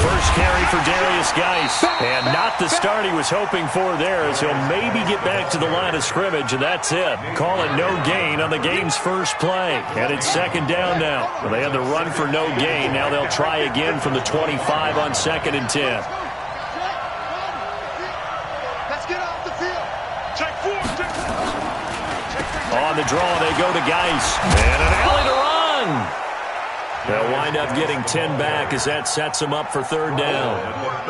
First carry for Darius Geis, and not the start he was hoping for there, as he'll maybe get back to the line of scrimmage, and that's it. Call it no gain on the game's first play, and it's second down now. Well, they had the run for no gain. Now they'll try again from the 25 on 2nd and 10. Let's get off the field. Check 4. On the draw, they go to Geis, and an alley to run. They'll wind up getting 10 back as that sets them up for third down.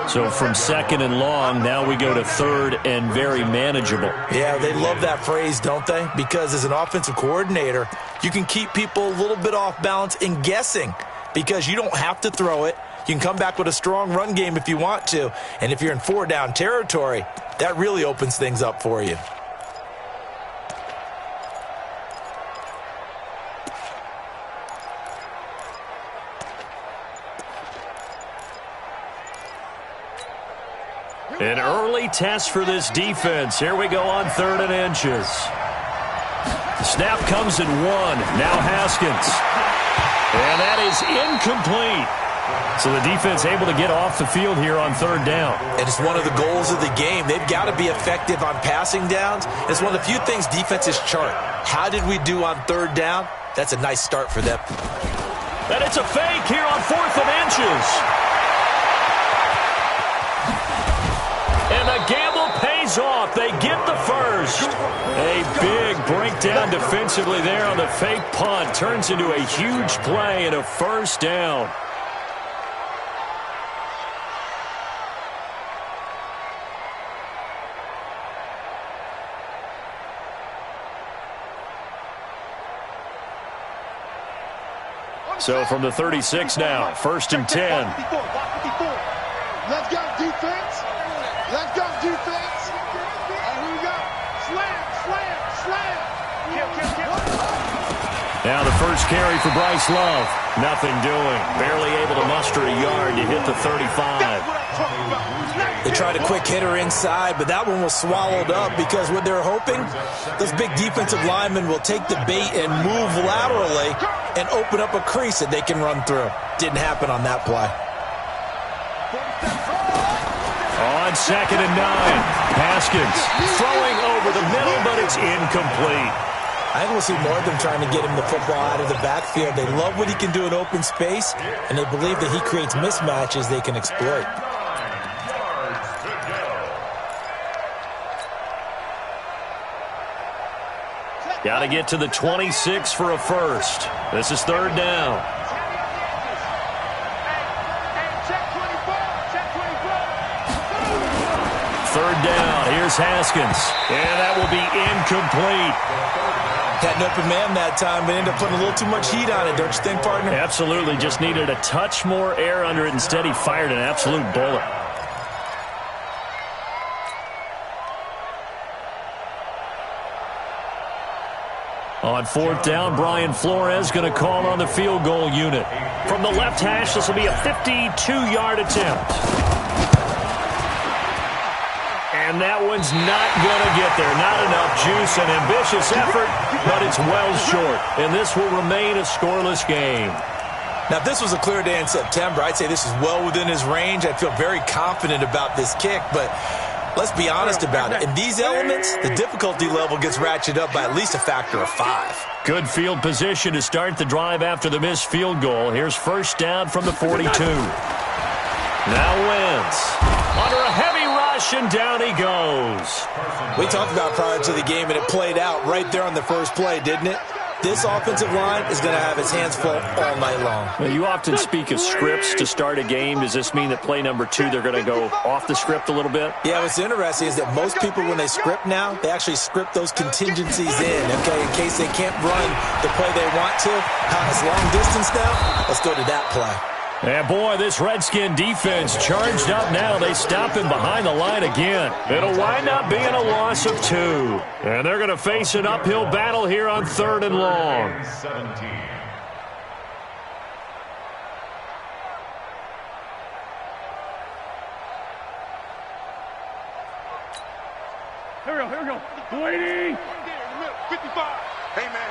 So from 2nd and long, now we go to 3rd and very manageable. Yeah, they love that phrase, don't they? Because as an offensive coordinator, you can keep people a little bit off balance in guessing because you don't have to throw it. You can come back with a strong run game if you want to. And if you're in 4-down territory, that really opens things up for you. An early test for this defense. Here we go on 3rd and inches. The snap comes at 1. Now Haskins. And that is incomplete. So the defense able to get off the field here on 3rd down. And it's one of the goals of the game. They've got to be effective on passing downs. It's one of the few things defenses chart. How did we do on 3rd down? That's a nice start for them. And it's a fake here on 4th and inches. And the gamble pays off. They get the first. A big breakdown defensively there on the fake punt. Turns into a huge play and a first down. So from the 36 now, 1st and 10. Let's go, defense. Let's go, defense. And here we go. Slam, slam, slam. Now the first carry for Bryce Love. Nothing doing. Barely able to muster a yard to hit the 35. They tried a quick hitter inside, but that one was swallowed up because what they're hoping, those big defensive linemen will take the bait and move laterally and open up a crease that they can run through. Didn't happen on that play. On 2nd and 9, Haskins throwing over the middle, but it's incomplete. I think we'll see more of them trying to get him the football out of the backfield. They love what he can do in open space, and they believe that he creates mismatches they can exploit. Got to get to the 26 for a first. This is 3rd down. Third down. Here's Haskins. And that will be incomplete. Had an open man that time, but ended up putting a little too much heat on it, don't you think, partner? Absolutely. Just needed a touch more air under it. Instead, he fired an absolute bullet. On 4th down, Brian Flores going to call on the field goal unit. From the left hash, this will be a 52-yard attempt. And that one's not going to get there. Not enough juice, an ambitious effort, but it's well short. And this will remain a scoreless game. Now, if this was a clear day in September, I'd say this is well within his range. I'd feel very confident about this kick, but let's be honest about it. In these elements, the difficulty level gets ratcheted up by at least a factor of 5. Good field position to start the drive after the missed field goal. Here's first down from the 42. Now Wentz under a heavy rush, and down he goes. We talked about prior to the game, and it played out right there on the first play, didn't it? This offensive line is going to have its hands full all night long. Now, you often speak of scripts to start a game. Does this mean that play number 2, they're going to go off the script a little bit? Yeah, what's interesting is that most people, when they script now, they actually script those contingencies in, okay, in case they can't run the play they want to. It's long distance now. Let's go to that play. And boy, this Redskin defense charged up now. They stop him behind the line again. It'll wind up being a loss of 2. And they're going to face an uphill battle here on 3rd and long. 17. Here we go. 180. 55. Hey, man.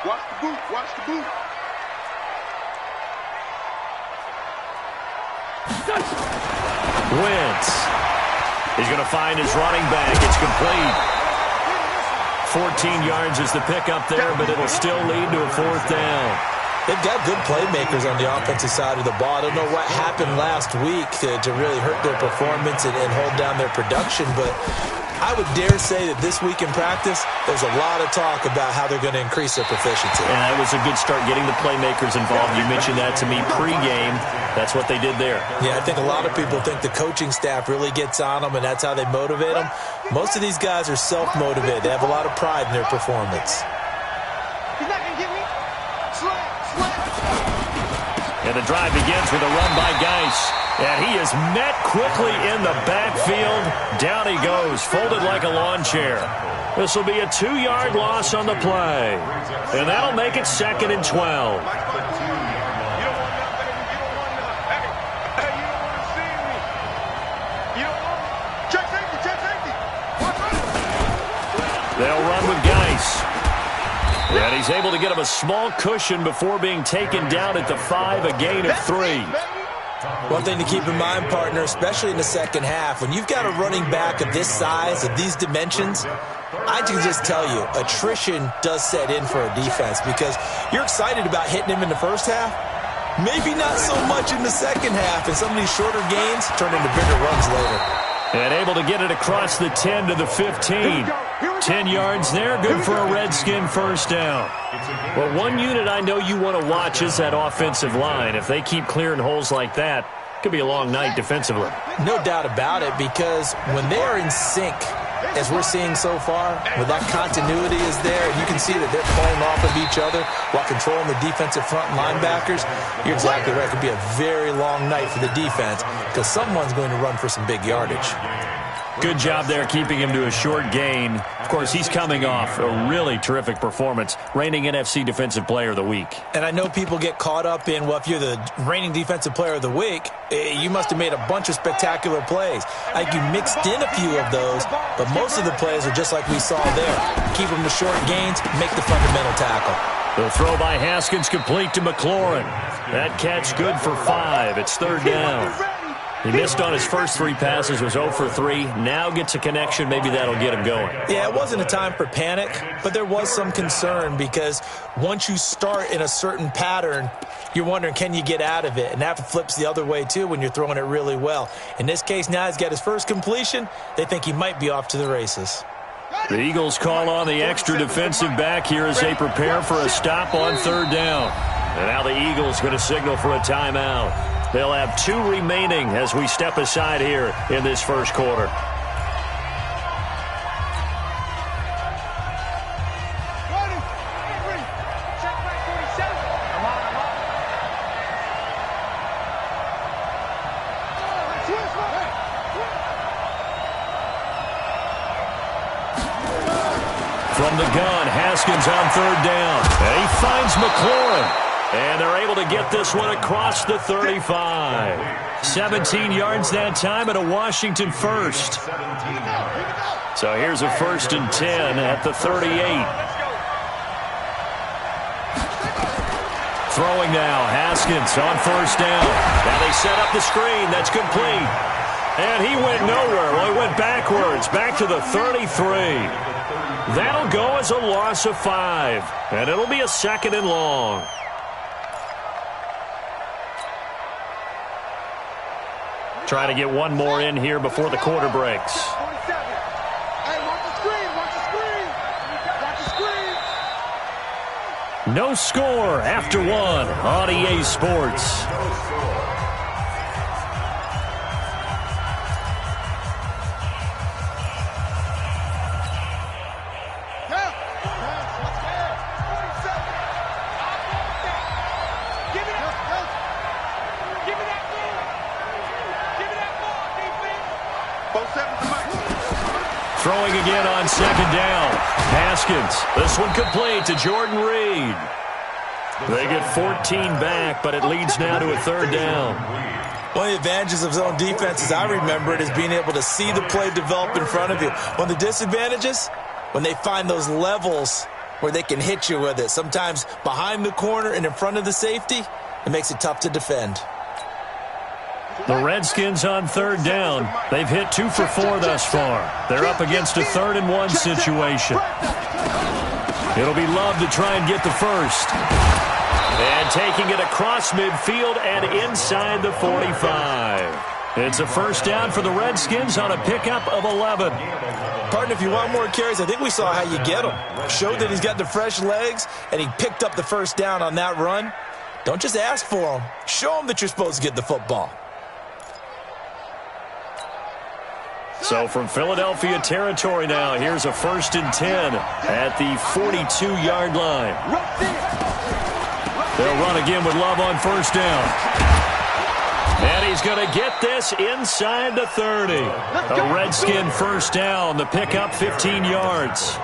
Watch the boot. Wentz. He's going to find his running back. It's complete. 14 yards is the pickup there, but it'll still lead to a fourth down. They've got good playmakers on the offensive side of the ball. I don't know what happened last week to really hurt their performance and hold down their production, but I would dare say that this week in practice, there's a lot of talk about how they're going to increase their proficiency. And that was a good start, getting the playmakers involved. You mentioned that to me pregame. That's what they did there. Yeah, I think a lot of people think the coaching staff really gets on them, and that's how they motivate them. Most of these guys are self-motivated. They have a lot of pride in their performance. He's not going to get me. Slam. And the drive begins with a run by Geis. And he is met quickly in the backfield. Down he goes, folded like a lawn chair. This will be a 2-yard loss on the play. And that'll make it 2nd and 12. They'll run with Geis. And he's able to get him a small cushion before being taken down at the 5, a gain of 3. One thing to keep in mind, partner, especially in the second half, when you've got a running back of this size, of these dimensions, I can just tell you, attrition does set in for a defense because you're excited about hitting him in the first half. Maybe not so much in the second half, and some of these shorter gains turn into bigger runs later. And able to get it across the 10 to the 15. 10 yards there, good for a Redskin first down. Well, one unit I know you want to watch is that offensive line. If they keep clearing holes like that, it could be a long night defensively. No doubt about it, because when they are in sync, as we're seeing so far, where that continuity is there, and you can see that they're playing off of each other while controlling the defensive front linebackers, you're exactly right. It could be a very long night for the defense because someone's going to run for some big yardage. Good job there keeping him to a short gain. Of course, he's coming off a really terrific performance, reigning NFC Defensive Player of the Week. And I know people get caught up in, well, if you're the reigning Defensive Player of the Week, you must have made a bunch of spectacular plays. I think you mixed in a few of those, but most of the plays are just like we saw there. Keep them to short gains, make the fundamental tackle. The throw by Haskins complete to McLaurin. That catch good for 5. It's 3rd down. He missed on his first 3 passes, was 0 for 3. Now gets a connection. Maybe that'll get him going. Yeah, it wasn't a time for panic, but there was some concern because once you start in a certain pattern, you're wondering, can you get out of it? And that flips the other way, too, when you're throwing it really well. In this case, now he's got his first completion. They think he might be off to the races. The Eagles call on the extra defensive back here as they prepare for a stop on 3rd down. And now the Eagles going to signal for a timeout. They'll have 2 remaining as we step aside here in this first quarter. From the gun, Haskins on 3rd down. And he finds McLaurin. And they're able to get this one across the 35. 17 yards that time and a Washington first. So here's a 1st and 10 at the 38. Throwing now, Haskins on 1st down. Now they set up the screen. That's complete. And he went nowhere. Well, he went backwards, back to the 33. That'll go as a loss of 5. And it'll be a 2nd and long. Trying to get one more in here before the quarter breaks. Hey, watch the screen, watch the screen. Watch the screen. No score after 1 on EA Sports. Throwing again on 2nd down. Haskins. This one complete to Jordan Reed. They get 14 back, but it leads now to a 3rd down. One of the advantages of zone defense, as I remember it, is being able to see the play develop in front of you. One of the disadvantages, when they find those levels where they can hit you with it, sometimes behind the corner and in front of the safety, it makes it tough to defend. The Redskins on third down. They've hit 2 for 4 thus far. They're up against a 3rd and 1 situation. It'll be Love to try and get the first. And taking it across midfield and inside the 45. It's a first down for the Redskins on a pickup of 11. Partner, if you want more carries, I think we saw how you get him. Showed that he's got the fresh legs, and he picked up the first down on that run. Don't just ask for him. Show him that you're supposed to get the football. So from Philadelphia territory now, here's a 1st and 10 at the 42-yard line. They'll run again with Love on first down. And he's going to get this inside the 30. A Redskin first down, the pickup 15 yards.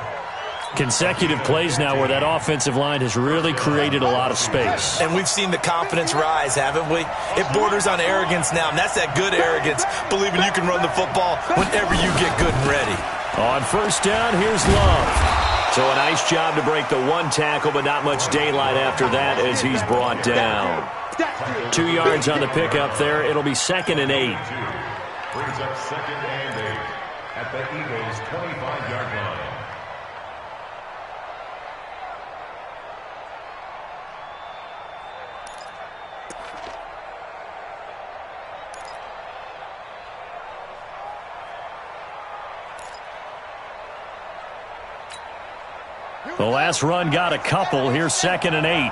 Consecutive plays now where that offensive line has really created a lot of space. And we've seen the confidence rise, haven't we? It borders on arrogance now, and that's that good arrogance, believing you can run the football whenever you get good and ready. On first down, here's Love. So a nice job to break the 1 tackle, but not much daylight after that as he's brought down. 2 yards on the pickup there. It'll be 2nd and 8. Brings up 2nd and 8 at the Eagles' 25-yard line. The last run got a couple. Here's 2nd and 8.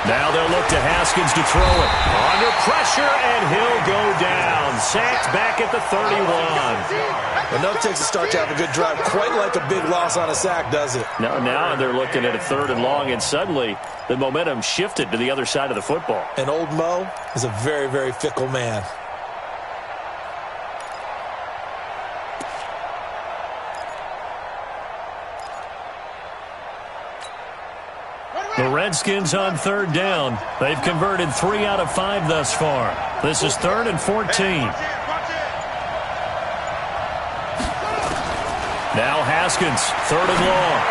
Now they'll look to Haskins to throw it. Under pressure, and he'll go down. Sacked back at the 31. Enough takes to start to have a good drive. Quite like a big loss on a sack, does it? Now they're looking at a 3rd and long, and suddenly the momentum shifted to the other side of the football. And old Mo is a very, very fickle man. The Redskins on 3rd down. They've converted 3 out of 5 thus far. This is 3rd and 14. Now Haskins, 3rd and long.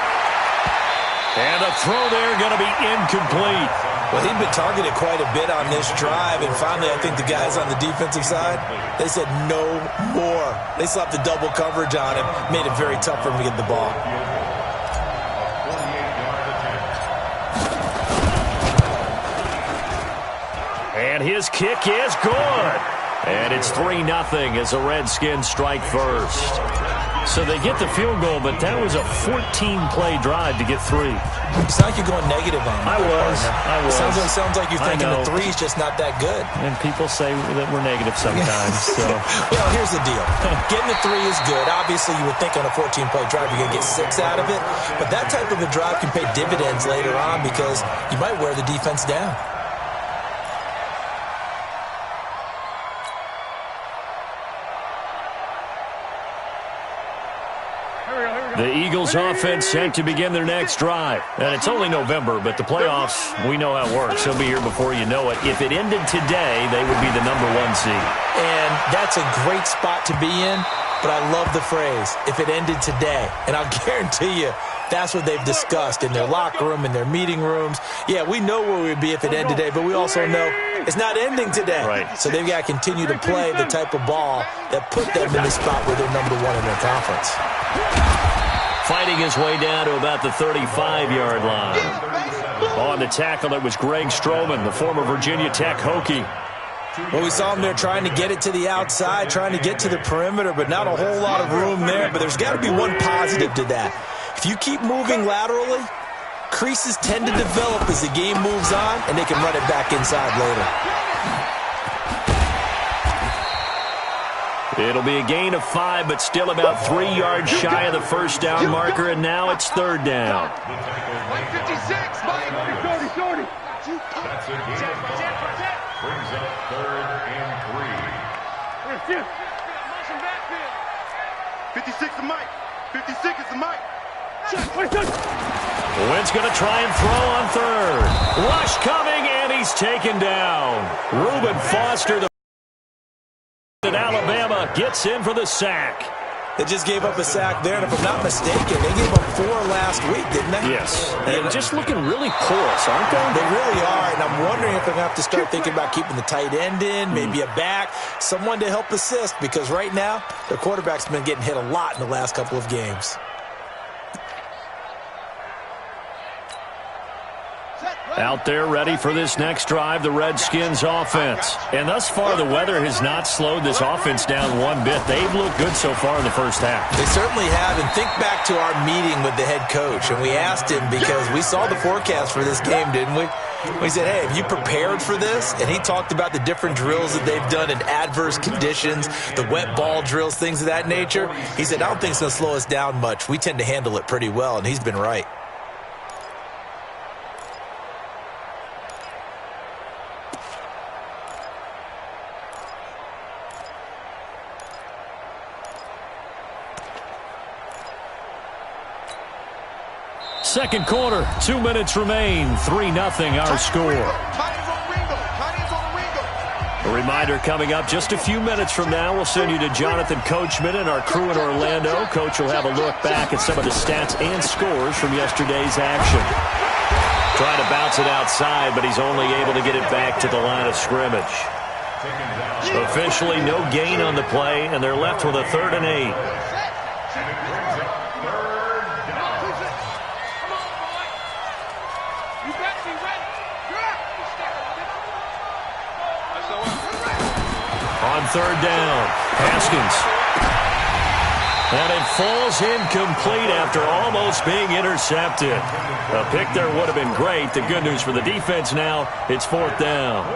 And a throw there going to be incomplete. Well, he'd been targeted quite a bit on this drive, and finally I think the guys on the defensive side, they said no more. They slapped the double coverage on him, made it very tough for him to get the ball. And his kick is good. And it's 3-0 as the Redskins strike first. So they get the field goal, but that was a 14-play drive to get 3. It's like you're going negative on me. I was. Sounds like you're thinking the 3's just not that good. And people say that we're negative sometimes. So. Well, here's the deal. Getting the 3 is good. Obviously, you would think on a 14-play drive you're going to get 6 out of it. But that type of a drive can pay dividends later on because you might wear the defense down. The Eagles offense set to begin their next drive. And it's only November, but the playoffs, we know how it works. They'll be here before you know it. If it ended today, they would be the number 1 seed. And that's a great spot to be in, but I love the phrase, if it ended today. And I'll guarantee you, that's what they've discussed in their locker room, in their meeting rooms. Yeah, we know where we'd be if it ended today, but we also know it's not ending today. Right. So they've got to continue to play the type of ball that put them in the spot where they're number 1 in their conference. Fighting his way down to about the 35-yard line. On the tackle, it was Greg Stroman, the former Virginia Tech Hokie. Well, we saw him there trying to get it to the outside, trying to get to the perimeter, but not a whole lot of room there. But there's got to be one positive to that. If you keep moving laterally, creases tend to develop as the game moves on, and they can run it back inside later. It'll be a gain of 5, but still about 3 yards shy of the first down marker, and now it's 3rd down. 156, Mike. 30. That's a gain of 5. Brings up 3rd and 3. 56 to Mike. 56 is the Mike. Wynn's going to try and throw on third. Rush coming, and he's taken down. Reuben Foster, the at Alabama, gets in for the sack. They just gave up a sack there, and if I'm not mistaken, they gave up 4 last week, didn't they? Yes. And just looking really porous, aren't they? They really are, and I'm wondering if they're going to have to start thinking about keeping the tight end in, maybe a back, someone to help assist, because right now, their quarterback's been getting hit a lot in the last couple of games. Out there ready for this next drive, the Redskins offense. And thus far, the weather has not slowed this offense down one bit. They've looked good so far in the first half. They certainly have, and think back to our meeting with the head coach, and we asked him because we saw the forecast for this game, didn't we? We said, hey, have you prepared for this? And he talked about the different drills that they've done in adverse conditions, the wet ball drills, things of that nature. He said, I don't think it's going to slow us down much. We tend to handle it pretty well, and he's been right. Second quarter, 2 minutes remain, 3-0 our score. A reminder coming up just a few minutes from now, we'll send you to Jonathan Coachman and our crew in Orlando. Coach will have a look back at some of the stats and scores from yesterday's action. Trying to bounce it outside, but he's only able to get it back to the line of scrimmage. Officially no gain on the play, and they're left with a 3rd and 8. On 3rd down, Haskins. And it falls incomplete after almost being intercepted. A pick there would have been great. The good news for the defense now, it's 4th down.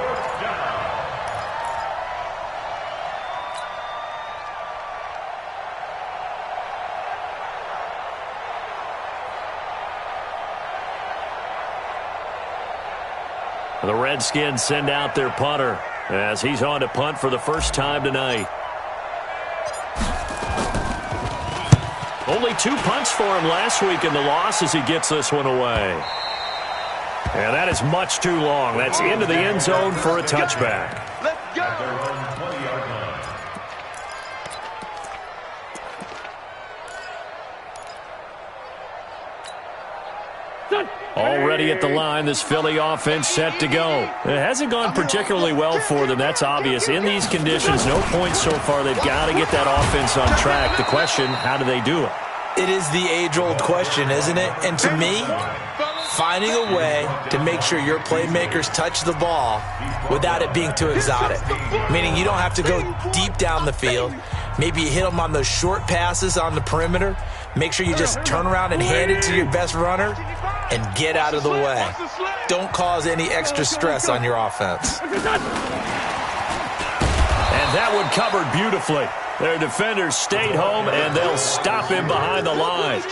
The Redskins send out their punter as he's on to punt for the first time tonight. Only 2 punts for him last week in the loss as he gets this one away. And that is much too long. That's into the end zone for a touchback. Let's go. Already at the line, this Philly offense set to go. It hasn't gone particularly well for them. That's obvious. In these conditions, no points so far. They've got to get that offense on track. The question, how do they do it? It is the age-old question, isn't it? And to me, finding a way to make sure your playmakers touch the ball without it being too exotic. Meaning you don't have to go deep down the field. Maybe you hit them on those short passes on the perimeter. Make sure you just turn around and hand it to your best runner and get out of the way. Don't cause any extra stress on your offense. And that one covered beautifully. Their defenders stayed home, and they'll stop him behind the line.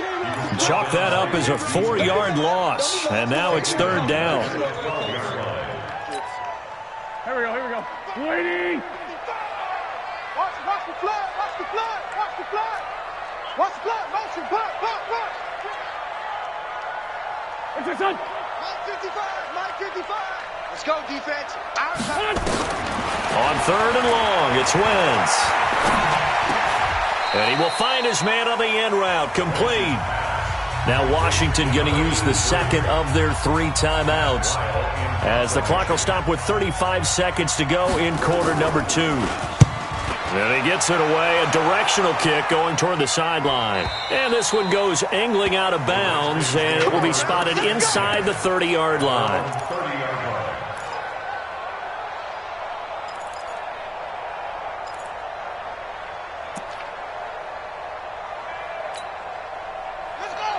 Chalk that up as a 4-yard loss, and now it's 3rd down. Here we go. Waiting. Watch the flood. Motion, punt. What's your son? Mike 55. Let's go, defense. On 3rd and long, it's Wentz. And he will find his man on the end route, complete. Now Washington going to use the second of their 3 timeouts as the clock will stop with 35 seconds to go in quarter number 2. And he gets it away, a directional kick going toward the sideline. And this one goes angling out of bounds, and it will be spotted inside the 30-yard line.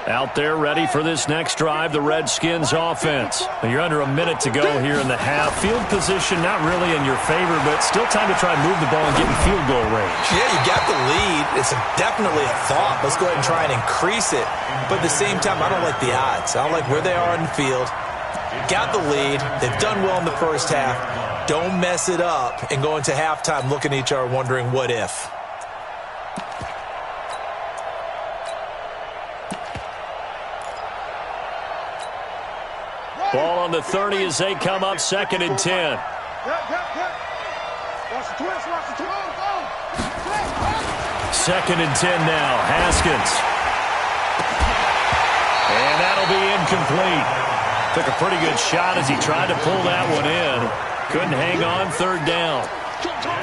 Out there ready for this next drive, the Redskins offense. You're under a minute to go here in the half. Field position not really in your favor, but still time to try and move the ball and get in field goal range. Yeah, you got the lead. It's definitely a thought. Let's go ahead and try and increase it. But at the same time, I don't like the odds. I don't like where they are on the field. Got the lead. They've done well in the first half. Don't mess it up and go into halftime looking at each other wondering what if. 30 as they come up 2nd and 10. Watch the twist, watch the twist. 2nd and 10 now. Haskins. And that'll be incomplete. Took a pretty good shot as he tried to pull that one in. Couldn't hang on 3rd down.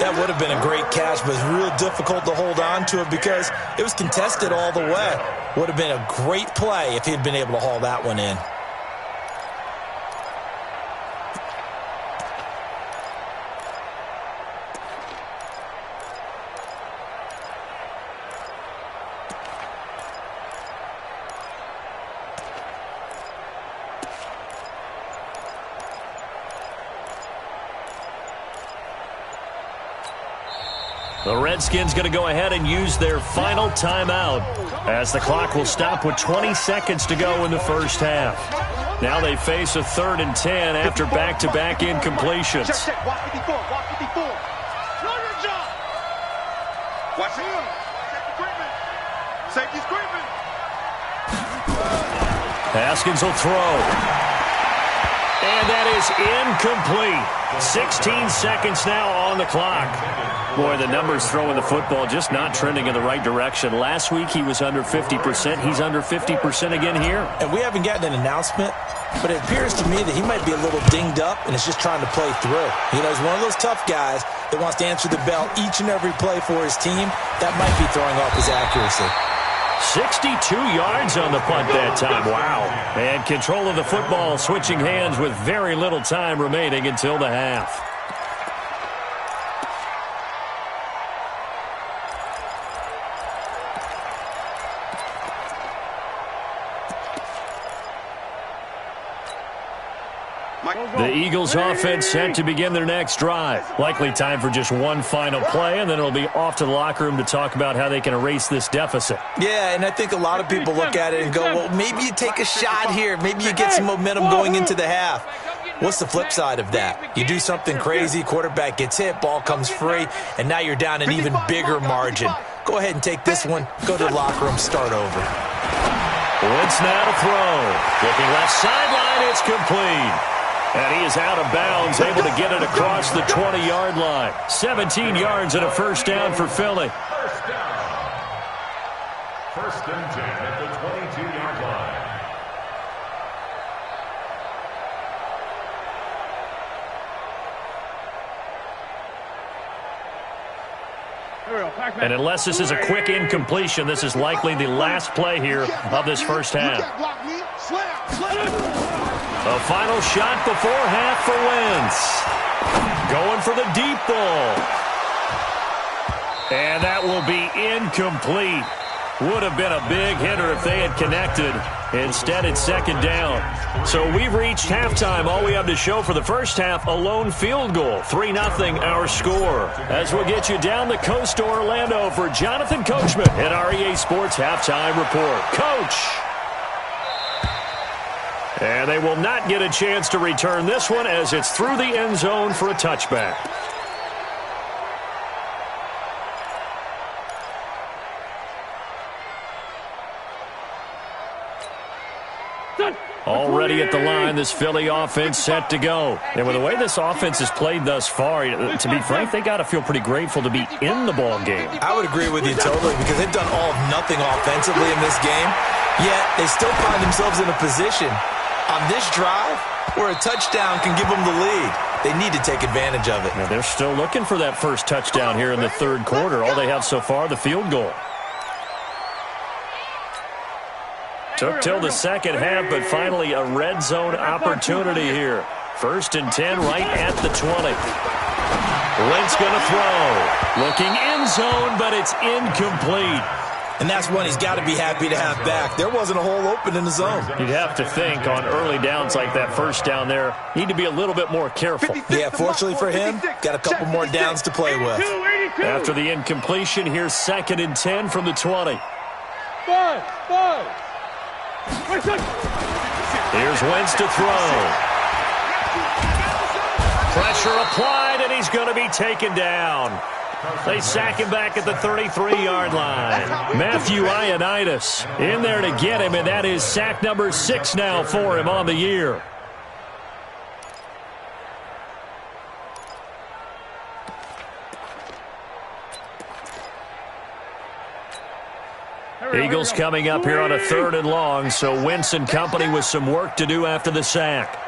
That would have been a great catch, but it's real difficult to hold on to it because it was contested all the way. Would have been a great play if he had been able to haul that one in. The Redskins going to go ahead and use their final timeout as the clock will stop with 20 seconds to go in the first half. Now they face a 3rd and 10 after back-to-back incompletions. Watch 54, watch 54. Know your job. Watch him. Safety's creeping. Haskins will throw. And that is incomplete. 16 seconds now on the clock. Boy, the numbers throwing the football just not trending in the right direction. Last week he was under 50%. He's under 50% again here. And we haven't gotten an announcement, but it appears to me that he might be a little dinged up and is just trying to play through. You know, he's one of those tough guys that wants to answer the bell each and every play for his team. That might be throwing off his accuracy. 62 yards on the punt that time. Wow. And control of the football switching hands with very little time remaining until the half. The Eagles offense set to begin their next drive. Likely time for just one final play, and then it'll be off to the locker room to talk about how they can erase this deficit. Yeah, and I think a lot of people look at it and go, well, maybe you take a shot here. Maybe you get some momentum going into the half. What's the flip side of that? You do something crazy, quarterback gets hit, ball comes free, and now you're down an even bigger margin. Go ahead and take this one, go to the locker room, start over. Wentz now to throw. Looking left sideline, it's complete. And he is out of bounds, able to get it across the 20-yard line. 17 yards and a first down for Philly. First down. 1st and 10 at the 22-yard line. And unless this is a quick incompletion, this is likely the last play here of this first half. A final shot before half for Wentz. Going for the deep ball. And that will be incomplete. Would have been a big hitter if they had connected. Instead, it's 2nd down. So we've reached halftime. All we have to show for the first half, a lone field goal. 3-0 our score. As we'll get you down the coast to Orlando for Jonathan Coachman at our EA Sports Halftime Report. Coach! And they will not get a chance to return this one as it's through the end zone for a touchback. Already at the line, this Philly offense set to go. And with the way this offense has played thus far, to be frank, they got to feel pretty grateful to be in the ball game. I would agree with you totally because they've done all of nothing offensively in this game, yet they still find themselves in a position on this drive where a touchdown can give them the lead. They need to take advantage of it. Now, they're still looking for that first touchdown here in the 3rd quarter. All they have so far, the field goal. Took till the 2nd half, but finally a red zone opportunity here. 1st and 10 right at the 20. Wentz going to throw. Looking end zone, but it's incomplete. And that's one he's got to be happy to have back. There wasn't a hole open in the zone. You'd have to think on early downs like that first down there, need to be a little bit more careful. Yeah, fortunately for him, got a couple more downs to play with. After the incompletion, here's 2nd and 10 from the 20. Here's Wentz to throw. Pressure applied, and he's going to be taken down. They sack him back at the 33-yard line. Matthew Ioannidis in there to get him, and that is sack number 6 now for him on the year. Eagles coming up here on a 3rd and long, so Wentz and company with some work to do after the sack.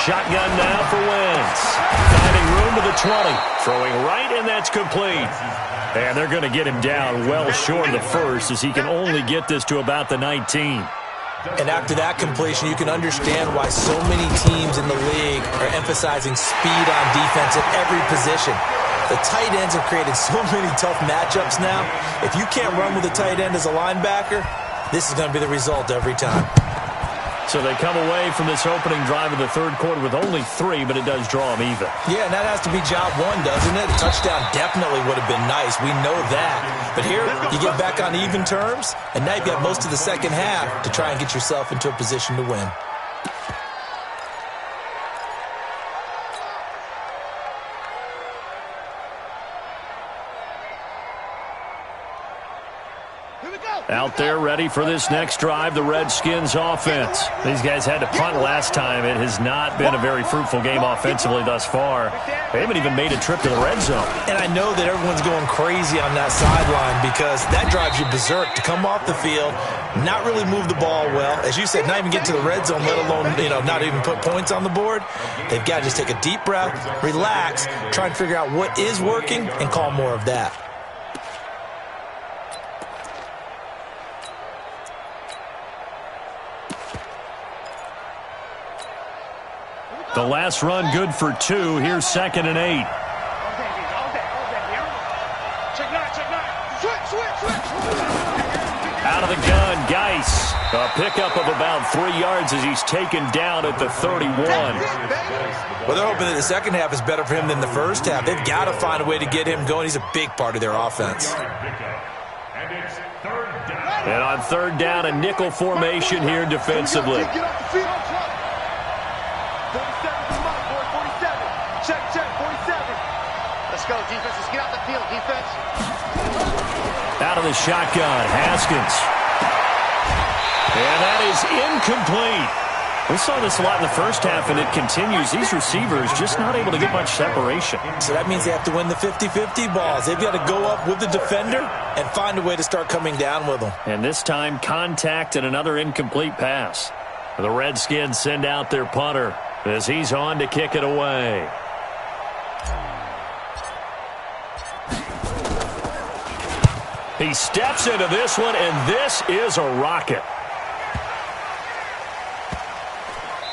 Shotgun now for Wentz. Finding room to the 20. Throwing right, and that's complete. And they're going to get him down well short of the first, as he can only get this to about the 19. And after that completion, you can understand why so many teams in the league are emphasizing speed on defense at every position. The tight ends have created so many tough matchups now. If you can't run with a tight end as a linebacker, this is going to be the result every time. So they come away from this opening drive of the 3rd quarter with only 3, but it does draw them even. Yeah, and that has to be job 1, doesn't it? A touchdown definitely would have been nice. We know that. But here, you get back on even terms, and now you've got most of the second half to try and get yourself into a position to win. Out there ready for this next drive, the Redskins offense. These guys had to punt last time. It has not been a very fruitful game offensively thus far. They haven't even made a trip to the red zone. And I know that everyone's going crazy on that sideline because that drives you berserk to come off the field, not really move the ball well. As you said, not even get to the red zone, let alone, not even put points on the board. They've got to just take a deep breath, relax, try and figure out what is working, and call more of that. The last run good for 2. Here's 2nd and 8. Out of the gun, Geis. A pickup of about 3 yards as he's taken down at the 31. Well, they're hoping that the second half is better for him than the first half. They've got to find a way to get him going. He's a big part of their offense. And on 3rd down, a nickel formation here defensively. Go, defense. Let's get out the field, defense. Out of the shotgun, Haskins. And that is incomplete. We saw this a lot in the first half, and it continues. These receivers just not able to get much separation. So that means they have to win the 50-50 balls. They've got to go up with the defender and find a way to start coming down with them. And this time, contact and another incomplete pass. The Redskins send out their punter as he's on to kick it away. He steps into this one, and this is a rocket.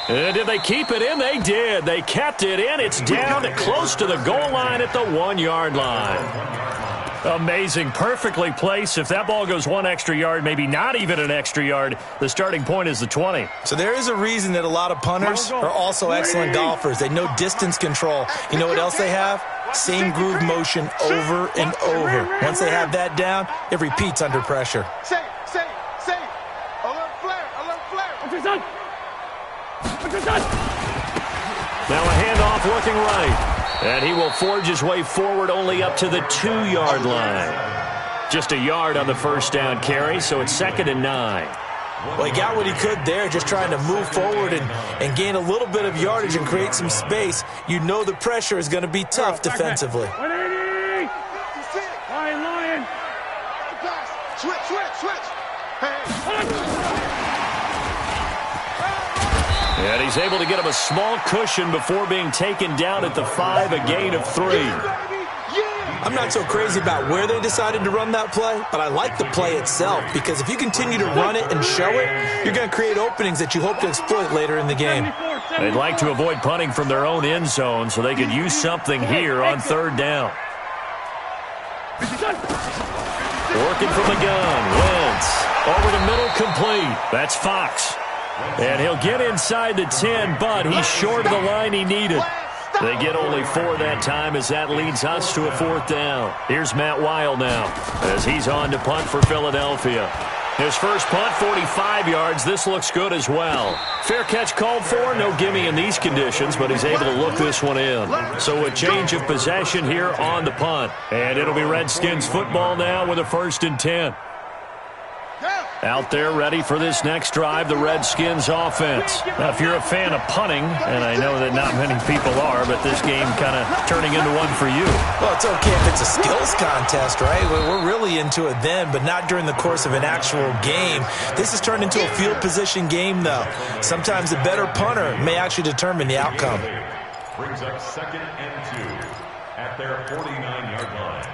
And did they keep it in? They did. They kept it in. It's down close to the goal line at the 1-yard line. Amazing. Perfectly placed. If that ball goes 1 extra yard, maybe not even an extra yard, the starting point is the 20. So there is a reason that a lot of punters are also excellent golfers. They know distance control. You know what else they have? Same groove motion over and over. Once they have that down, it repeats under pressure. Say. Alert flare. Now a handoff looking right. And he will forge his way forward only up to the 2-yard line. Just a yard on the first down carry, so it's 2nd and 9. Well, he got what he could there, just trying to move forward and gain a little bit of yardage and create some space. You know the pressure is going to be tough defensively. 180! Lion! Switch! And he's able to get him a small cushion before being taken down at the 5, a gain of 3. I'm not so crazy about where they decided to run that play, but I like the play itself because if you continue to run it and show it, you're going to create openings that you hope to exploit later in the game. They'd like to avoid punting from their own end zone so they could use something here on 3rd down. Working from the gun, Wentz. Over the middle, complete. That's Fox. And he'll get inside the 10, but he's short of the line he needed. They get only 4 that time as that leads us to a 4th down. Here's Matt Weil now as he's on to punt for Philadelphia. His first punt, 45 yards. This looks good as well. Fair catch called for. No gimme in these conditions, but he's able to look this one in. So a change of possession here on the punt. And it'll be Redskins football now with a 1st and 10. Yeah. Out there ready for this next drive, the Redskins offense. Now, if you're a fan of punting, and I know that not many people are, but this game kind of turning into one for you. Well, it's okay if it's a skills contest, right? We're really into it then, but not during the course of an actual game. This has turned into a field position game, though. Sometimes the better punter may actually determine the outcome. Brings up 2nd and 2 at their 49-yard line.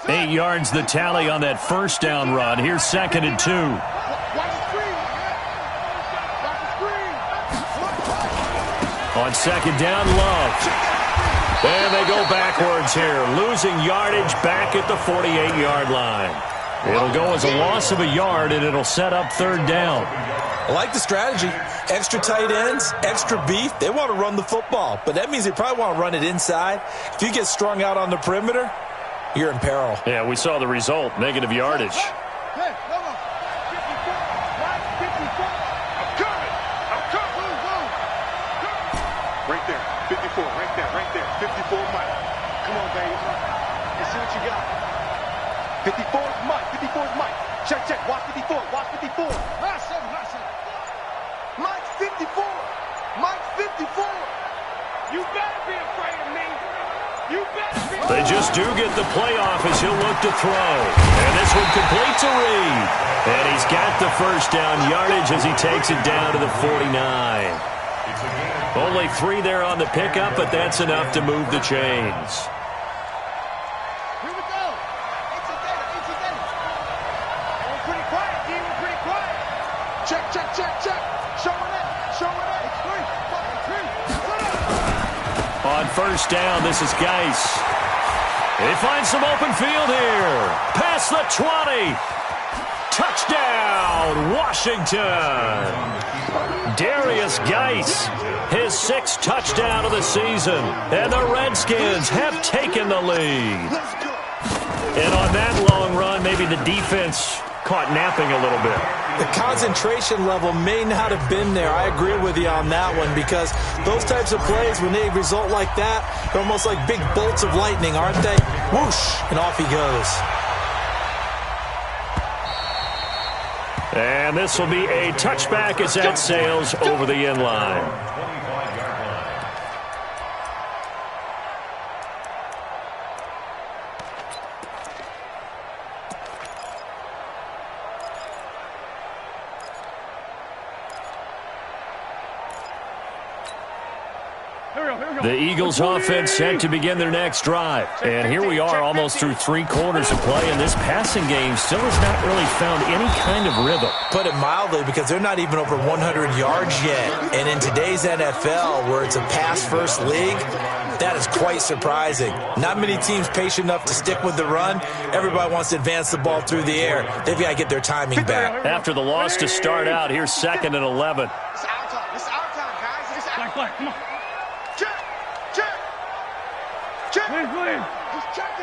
Eight yards the tally on that first down run. Here's 2nd and 2. On 2nd down, Love. And they go backwards here, losing yardage back at the 48-yard line. It'll go as a loss of a yard, and it'll set up 3rd down. I like the strategy. Extra tight ends, extra beef. They want to run the football, but that means they probably want to run it inside. If you get strung out on the perimeter, you're in peril. Yeah, we saw the result, negative yardage. Hey, come on. 54, right, 54. I'm coming. Move. Right there, 54, right there. 54, Mike. Come on, baby. Let's see what you got. 54 is Mike. 54 is Mike. Check. Watch 54. Listen. Mike's 54. Mike's 54. You better be afraid of me. You better be. They just do get the playoff as he'll look to throw. And this one complete to Reed. And he's got the first down yardage as he takes it down to the 49. Only 3 there on the pickup, but that's enough to move the chains. Here we go. It's a day. We're pretty quiet, D. We're pretty quiet. Check. Showing it. It's 3. On first down, this is Geis. They find some open field here. Past the 20. Touchdown, Washington. Darius Geis, his 6th touchdown of the season. And the Redskins have taken the lead. And on that long run, maybe the defense caught napping a little bit. The concentration level may not have been there. I agree with you on that one, because those types of plays, when they result like that, they're almost like big bolts of lightning, aren't they? Whoosh, and off he goes. And this will be a touchback as that sails over the end line. The Eagles offense set to begin their next drive. And here we are almost through 3 quarters of play, and this passing game still has not really found any kind of rhythm. Put it mildly, because they're not even over 100 yards yet. And in today's NFL, where it's a pass-first league, that is quite surprising. Not many teams patient enough to stick with the run. Everybody wants to advance the ball through the air. They've got to get their timing back. After the loss to start out, here's 2nd and 11. It's our time. It's our time, guys. It's our time. Come on. Check.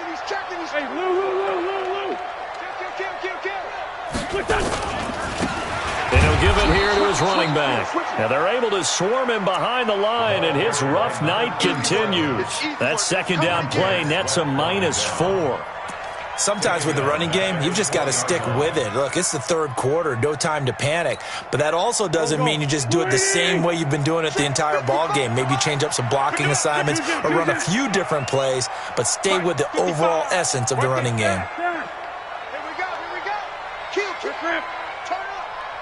He's checking. Hey, Lou. Kill. Look that. And he'll give it here to his running back. Now they're able to swarm him behind the line, and his rough night continues. That 2nd down play nets a -4. Sometimes with the running game, you've just got to stick with it. Look, it's the 3rd quarter, no time to panic. But that also doesn't mean you just do it the same way you've been doing it the entire ball game. Maybe change up some blocking assignments or run a few different plays, but stay with the overall essence of the running game. Here we go. Kill. Turn up.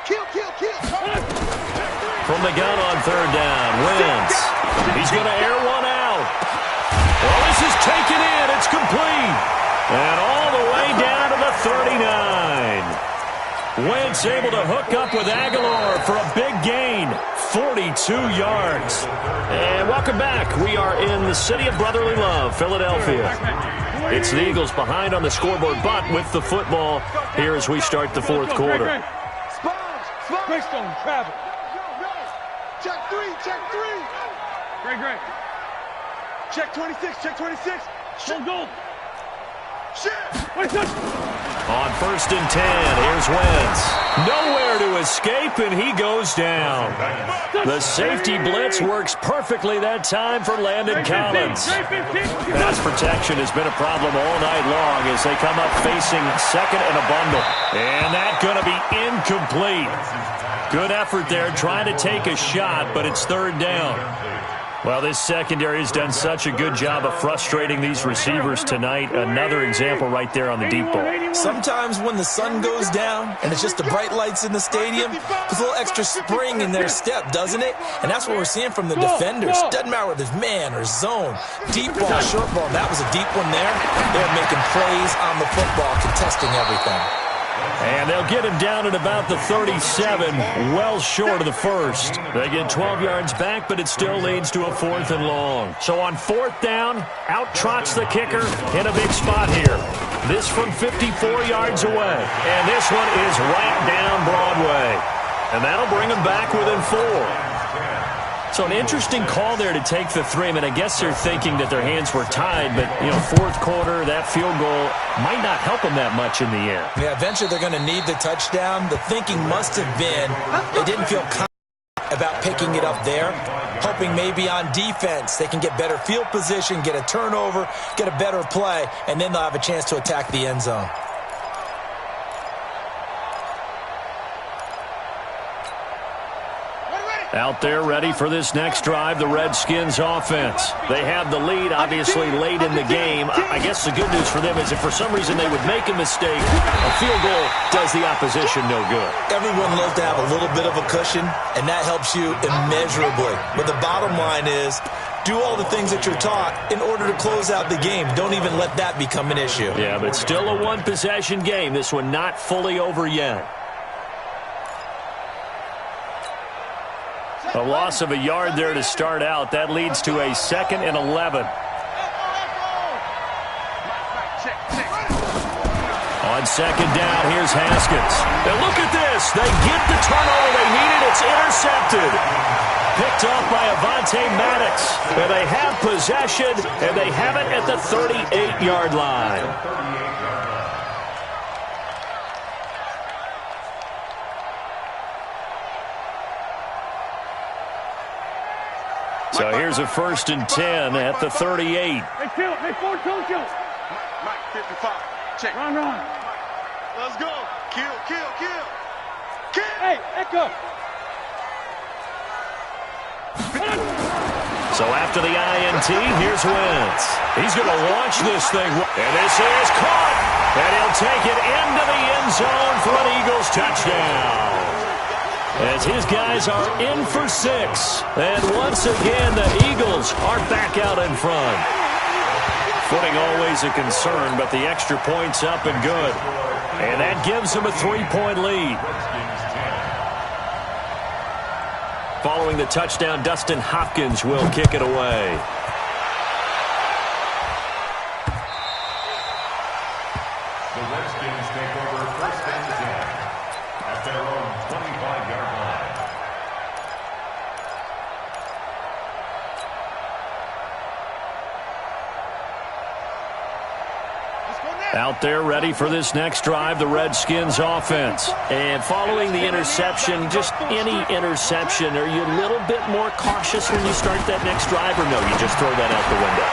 Kill. From the gun on 3rd down, Wentz. He's going to air one out. Well, this is taken in. It's complete. And all the way down to the 39. Wentz able to hook up with Aguilar for a big gain, 42 yards. And welcome back. We are in the city of brotherly love, Philadelphia. It's the Eagles behind on the scoreboard, but with the football here as we start the 4th quarter. Greystone, travel. Check 3. Great. Check 26. Don't go. Shit. Wait, touch. On 1st and 10, here's Wentz. Nowhere to escape, and he goes down. The safety blitz works perfectly that time for Landon Collins. Pass protection has been a problem all night long as they come up facing second and a bundle. And that's going to be incomplete. Good effort there trying to take a shot, but it's 3rd down. Well, this secondary has done such a good job of frustrating these receivers tonight. Another example right there on the deep ball. Sometimes when the sun goes down and it's just the bright lights in the stadium, there's a little extra spring in their step, doesn't it? And that's what we're seeing from the defenders. Doesn't matter whether it's man or zone. Deep ball, short ball. That was a deep one there. They're making plays on the football, contesting everything. And they'll get him down at about the 37, well short of the first. They get 12 yards back, but it still leads to a 4th and long. So on 4th down, out trots the kicker in a big spot here. This from 54 yards away. And this one is right down Broadway. And that'll bring them back within 4. So an interesting call there to take the 3. I mean, I guess they're thinking that their hands were tied, but, 4th quarter, that field goal might not help them that much in the end. Yeah, eventually they're going to need the touchdown. The thinking must have been they didn't feel confident about picking it up there, hoping maybe on defense they can get better field position, get a turnover, get a better play, and then they'll have a chance to attack the end zone. Out there ready for this next drive, the Redskins offense. They have the lead, obviously, late in the game. I guess the good news for them is if for some reason they would make a mistake, a field goal does the opposition no good. Everyone loves to have a little bit of a cushion, and that helps you immeasurably. But the bottom line is, do all the things that you're taught in order to close out the game. Don't even let that become an issue. Yeah, but still a one-possession game. This one not fully over yet. A loss of a yard there to start out. That leads to a 2nd and 11. On 2nd down, here's Haskins. And look at this. They get the turnover they needed. It's intercepted. Picked off by Avonte Maddox. And they have possession, and they have it at the 38-yard line. So here's a 1st and 10 at the 38. Hey, kill. Hey, Ford, kill. Mike, 55. Check. Run. Let's go. Kill. Hey, Echo. So after the INT, here's Wentz. He's going to launch this thing. And this is caught. And he'll take it into the end zone for an Eagles touchdown. As his guys are in for 6. And once again, the Eagles are back out in front. Footing always a concern, but the extra point's up and good. And that gives them a 3-point lead. Following the touchdown, Dustin Hopkins will kick it away. The Redskins take over 1st and 10 at their own 25-yard line. Out there ready for this next drive, the Redskins offense. And following the interception, just any interception, are you a little bit more cautious when you start that next drive, or no, you just throw that out the window?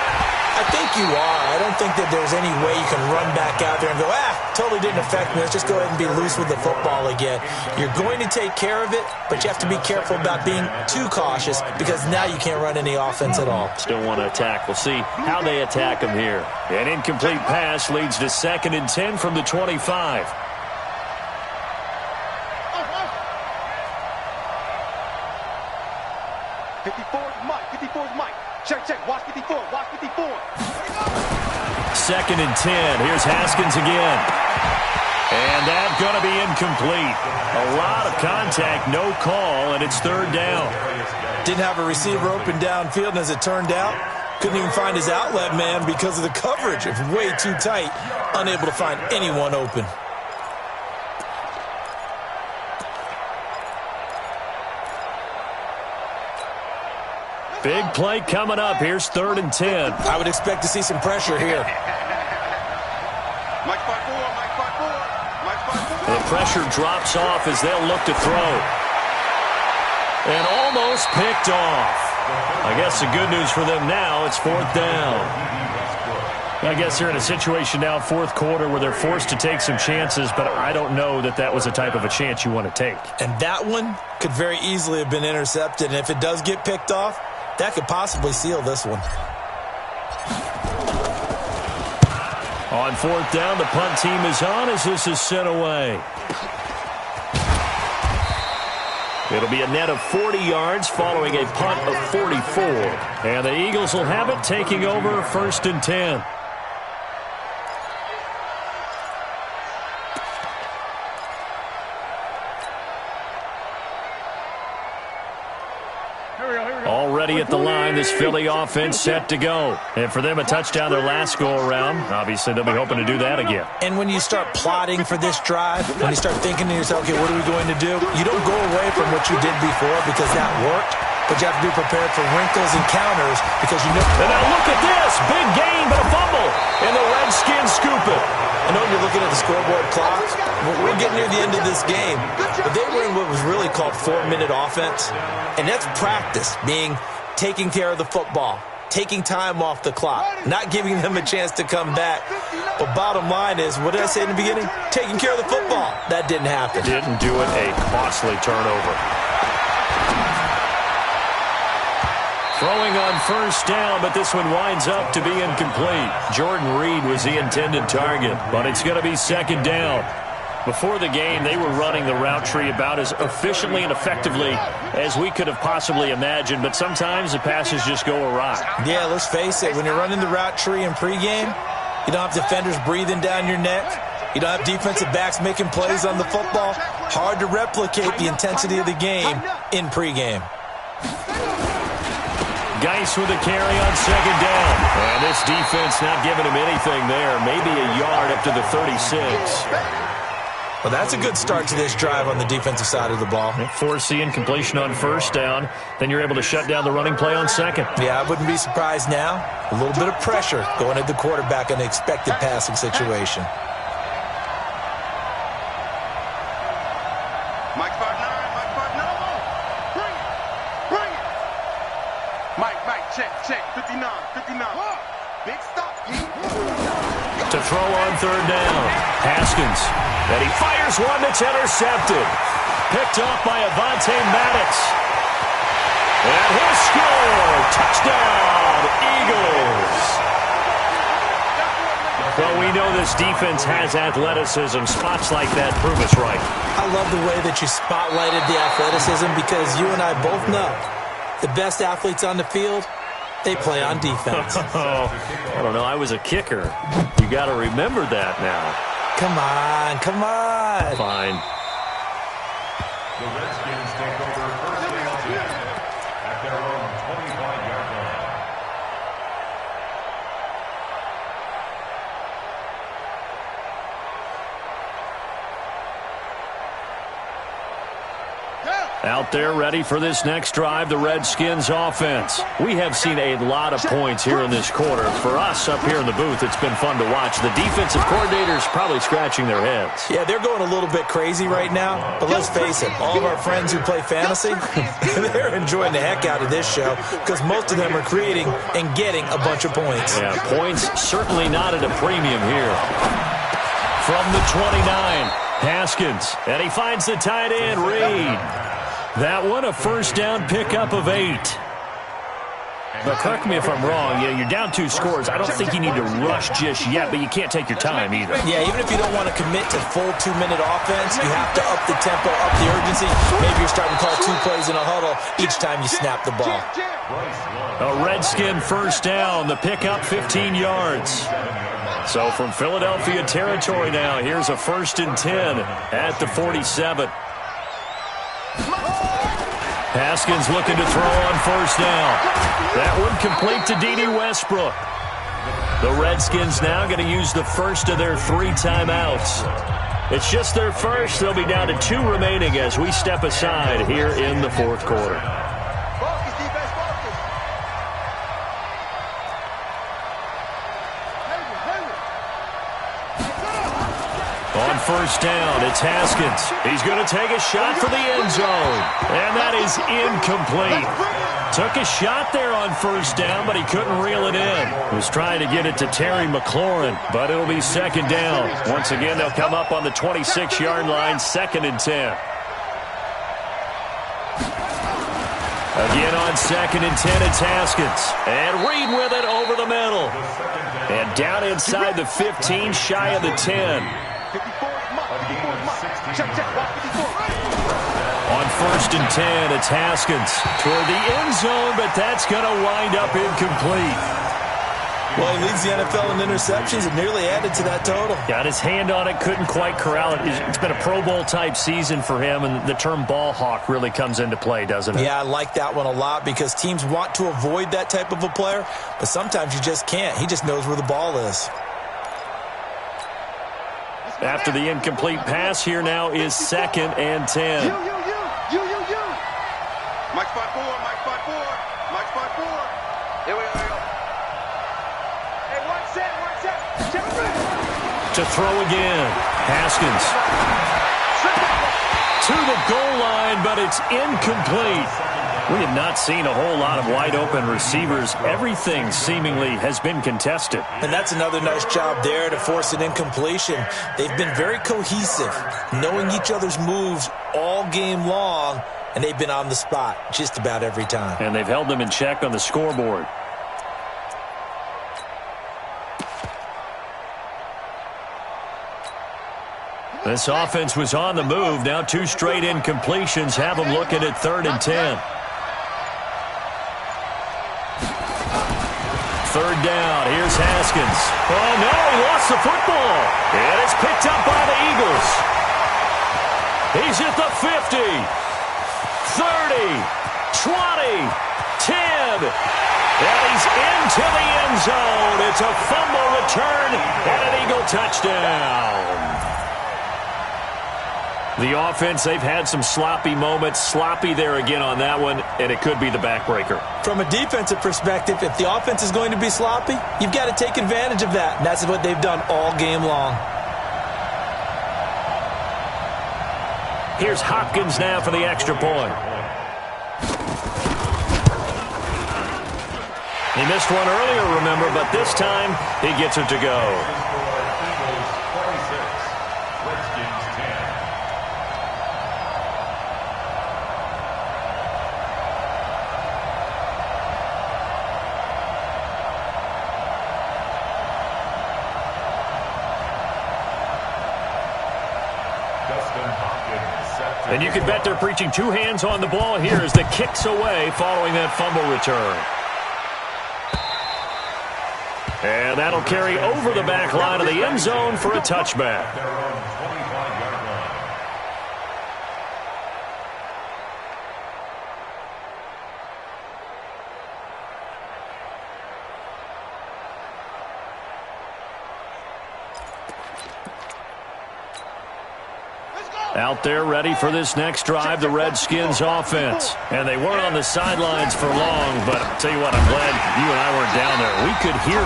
I think you are. I don't think that there's any way you can run back out there and go, totally didn't affect me. Let's just go ahead and be loose with the football again. You're going to take care of it, but you have to be careful about being too cautious because now you can't run any offense at all. Still want to attack. We'll see how they attack him here. An incomplete pass leads to 2nd and 10 from the 25. 54's Mike. Check. Watch 54. 2nd and 10. Here's Haskins again. And that's going to be incomplete. A lot of contact, no call, and it's 3rd down. Didn't have a receiver open downfield, and as it turned out, couldn't even find his outlet man because of the coverage. It was way too tight, unable to find anyone open. Big play coming up. Here's 3rd and 10. I would expect to see some pressure here. Mike 5-4. pressure drops off as they'll look to throw. And almost picked off. I guess the good news for them now, it's 4th down. I guess they're in a situation now, 4th quarter, where they're forced to take some chances, but I don't know that that was the type of a chance you want to take. And that one could very easily have been intercepted, and if it does get picked off, that could possibly seal this one. On 4th down, the punt team is on as this is sent away. It'll be a net of 40 yards following a punt of 44. And the Eagles will have it, taking over 1st and 10. Already at the line, this Philly offense set to go. And for them, a touchdown their last go-around. Obviously, they'll be hoping to do that again. And when you start plotting for this drive, when you start thinking to yourself, okay, what are we going to do? You don't go away from what you did before because that worked, but you have to be prepared for wrinkles and counters because you know. And now look at this. Big gain, but a fumble. And the Redskins scoop it. I know you're looking at the scoreboard clock. We're getting near the end of this game. But they were in what was really called 4-minute offense. And that's practice, being taking care of the football, taking time off the clock, not giving them a chance to come back. But bottom line is, what did I say in the beginning? Taking care of the football. That didn't happen. Didn't do it. A costly turnover. Throwing on 1st down, but this one winds up to be incomplete. Jordan Reed was the intended target, but it's going to be 2nd down. Before the game, they were running the route tree about as efficiently and effectively as we could have possibly imagined, but sometimes the passes just go awry. Yeah, let's face it. When you're running the route tree in pregame, you don't have defenders breathing down your neck. You don't have defensive backs making plays on the football. Hard to replicate the intensity of the game in pregame. Geis with a carry on 2nd down. And this defense not giving him anything there. Maybe a yard up to the 36. Well, that's a good start to this drive on the defensive side of the ball. Forcing incompletion on 1st down. Then you're able to shut down the running play on 2nd. Yeah, I wouldn't be surprised now. A little bit of pressure going at the quarterback in an expected passing situation. Mike 5'9", Mike 5'9". Bring it, bring it. Mike, check, 59. Big stop, to throw on 3rd down. Haskins. And he fires one that's intercepted. Picked off by Avonte Maddox. And he'll score. Touchdown, Eagles. Well, we know this defense has athleticism. Spots like that prove us right. I love the way that you spotlighted the athleticism because you and I both know the best athletes on the field, they play on defense. I don't know. I was a kicker. You got to remember that now. Come on. Fine. The Redskins take over 1st and 10 at their own 25-yard line. Out there ready for this next drive, the Redskins offense. We have seen a lot of points here in this quarter. For us up here in the booth, it's been fun to watch. The defensive coordinators probably scratching their heads. Yeah, they're going a little bit crazy right now. But let's face it, all of our friends who play fantasy, they're enjoying the heck out of this show because most of them are creating and getting a bunch of points. Yeah, points certainly not at a premium here. From the 29, Haskins. And he finds the tight end, Reed. That one, a 1st down pickup of 8. But correct me if I'm wrong. You're down 2 scores. I don't think you need to rush just yet, but you can't take your time either. Yeah, even if you don't want to commit to full 2-minute offense, you have to up the tempo, up the urgency. Maybe you're starting to call 2 plays in a huddle each time you snap the ball. A Redskin 1st down. The pickup 15 yards. So from Philadelphia territory now, here's a 1st and 10 at the 47. Haskins looking to throw on 1st down. That one complete to D.D. Westbrook. The Redskins now going to use the first of their 3 timeouts. It's just their first. They'll be down to 2 remaining as we step aside here in the 4th quarter. On first down, it's Haskins. He's going to take a shot for the end zone. And that is incomplete. Took a shot there on first down, but he couldn't reel it in. Was trying to get it to Terry McLaurin, but it'll be second down. Once again, they'll come up on the 26-yard line, 2nd and 10. Again on 2nd and 10, it's Haskins. And Reed with it over the middle. And down inside the 15, shy of the 10. On 1st and 10, it's Haskins toward the end zone, but that's going to wind up incomplete. Well, he leads the NFL in interceptions and nearly added to that total. Got his hand on it, couldn't quite corral it. It's been a Pro Bowl-type season for him, and the term ball hawk really comes into play, doesn't it? Yeah, I like that one a lot because teams want to avoid that type of a player, but sometimes you just can't. He just knows where the ball is. After the incomplete pass, here now is 2nd and 10. Mike spot 4, Mike spot 4, Mike spot 4. Here we go. Hey, one set. To throw again. Haskins. To the goal line, but it's incomplete. We have not seen a whole lot of wide-open receivers. Everything seemingly has been contested. And that's another nice job there to force an incompletion. They've been very cohesive, knowing each other's moves all game long, and they've been on the spot just about every time. And they've held them in check on the scoreboard. This offense was on the move. Now 2 straight incompletions have them looking at 3rd and 10. 3rd down. Here's Haskins. Oh, no, he lost the football. And it's picked up by the Eagles. He's at the 50, 30, 20, 10. And he's into the end zone. It's a fumble return and an Eagle touchdown. The offense, they've had some sloppy moments. Sloppy there again on that one, and it could be the backbreaker. From a defensive perspective, if the offense is going to be sloppy, you've got to take advantage of that. And that's what they've done all game long. Here's Hopkins now for the extra point. He missed one earlier, remember, but this time he gets it to go. And you can bet they're preaching 2 hands on the ball here as the kick's away following that fumble return. And that'll carry over the back line of the end zone for a touchback. Out there ready for this next drive, the Redskins offense. And they weren't on the sidelines for long, but I'll tell you what, I'm glad you and I weren't down there. We could hear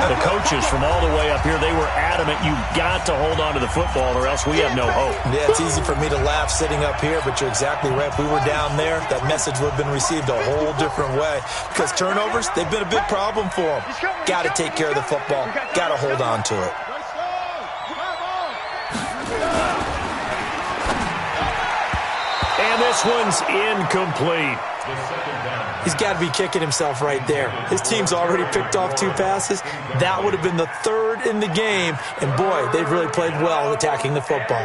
the coaches from all the way up here. They were adamant, you've got to hold on to the football or else we have no hope. Yeah, it's easy for me to laugh sitting up here, but you're exactly right. If we were down there, that message would have been received a whole different way. Because turnovers, they've been a big problem for them. Got to take care of the football. Got to hold on to it. And this one's incomplete. He's got to be kicking himself right there. His team's already picked off 2 passes. That would have been the 3rd in the game. And, boy, they've really played well attacking the football.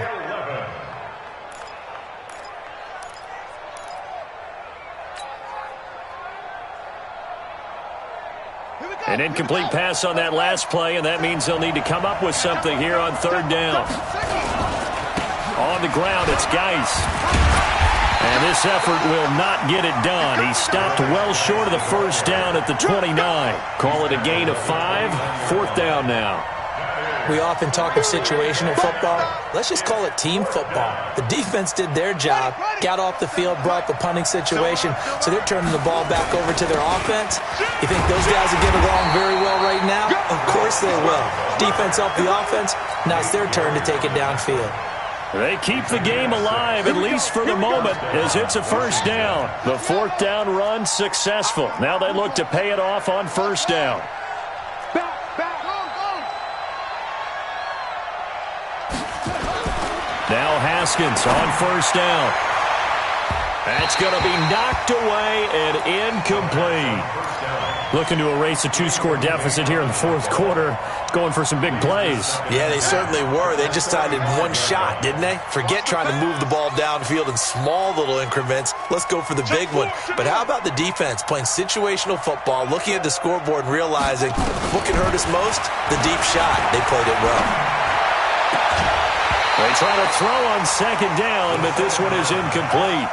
An incomplete pass on that last play, and that means they'll need to come up with something here on 3rd down. On the ground, it's Geis. And this effort will not get it done. He stopped well short of the first down at the 29. Call it a gain of 5. 4th down now. We often talk of situational football. Let's just call it team football. The defense did their job, got off the field, brought the punting situation, so they're turning the ball back over to their offense. You think those guys will get along very well right now? Of course course they will. Defense helped the offense. Now it's their turn to take it downfield. They keep the game alive, at least for the moment, as it's a first down. The fourth down run successful. Now they look to pay it off on first down. Now Haskins on first down. That's going to be knocked away and incomplete. Looking to erase a two-score deficit here in the fourth quarter. Going for some big plays. Yeah, they certainly were. They just decided one shot, didn't they? Forget trying to move the ball downfield in small little increments. Let's go for the big one. But how about the defense playing situational football, looking at the scoreboard and realizing what can hurt us most? The deep shot. They played it well. They try to throw on second down, but this one is incomplete.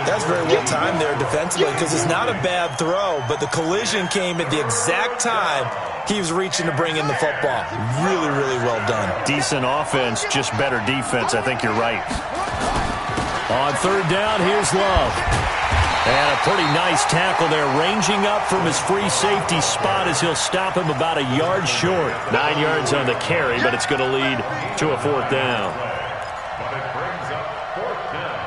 That's very well timed there defensively because it's not a bad throw, but the collision came at the exact time he was reaching to bring in the football. Really, really well done. Decent offense, just better defense. I think you're right. On third down, here's Love. And a pretty nice tackle there, ranging up from his free safety spot as he'll stop him about a yard short. 9 yards on the carry, but it's going to lead to a fourth down. But it brings up fourth down.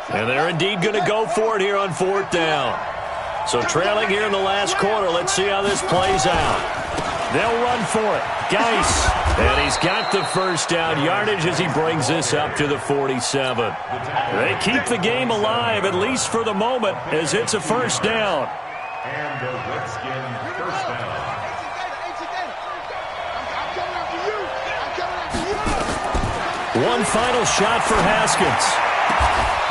And they're indeed going to go for it here on fourth down. So trailing here in the last quarter, let's see how this plays out. They'll run for it. Geis. And he's got the first down yardage as he brings this up to the 47. They keep the game alive, at least for the moment, as it's a first down. And the Redskins first down. One final shot for Haskins.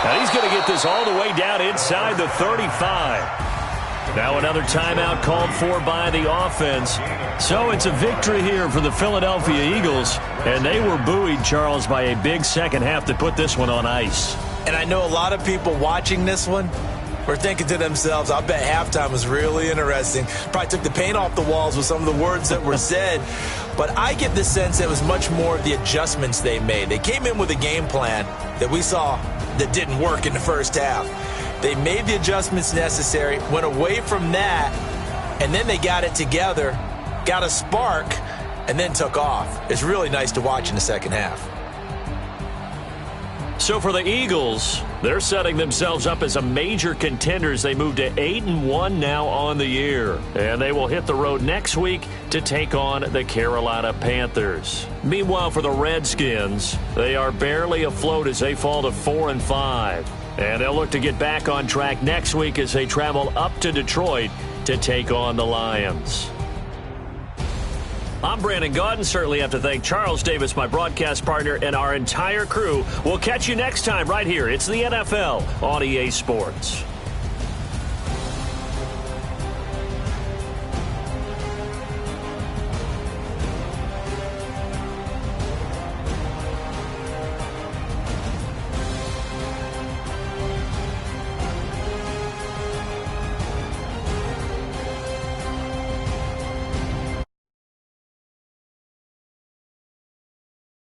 And he's going to get this all the way down inside the 35. Now another timeout called for by the offense. So it's a victory here for the Philadelphia Eagles. And they were buoyed, Charles, by a big second half that put this one on ice. And I know a lot of people watching this one were thinking to themselves, I bet halftime was really interesting. Probably took the paint off the walls with some of the words that were said. But I get the sense it was much more of the adjustments they made. They came in with a game plan that we saw that didn't work in the first half. They made the adjustments necessary, went away from that, and then they got it together, got a spark, and then took off. It's really nice to watch in the second half. So for the Eagles, they're setting themselves up as a major contender as they move to 8-1 now on the year. And they will hit the road next week to take on the Carolina Panthers. Meanwhile, for the Redskins, they are barely afloat as they fall to 4-5. And they'll look to get back on track next week as they travel up to Detroit to take on the Lions. I'm Brandon Gaudin. Certainly have to thank Charles Davis, my broadcast partner, and our entire crew. We'll catch you next time right here. It's the NFL on EA Sports.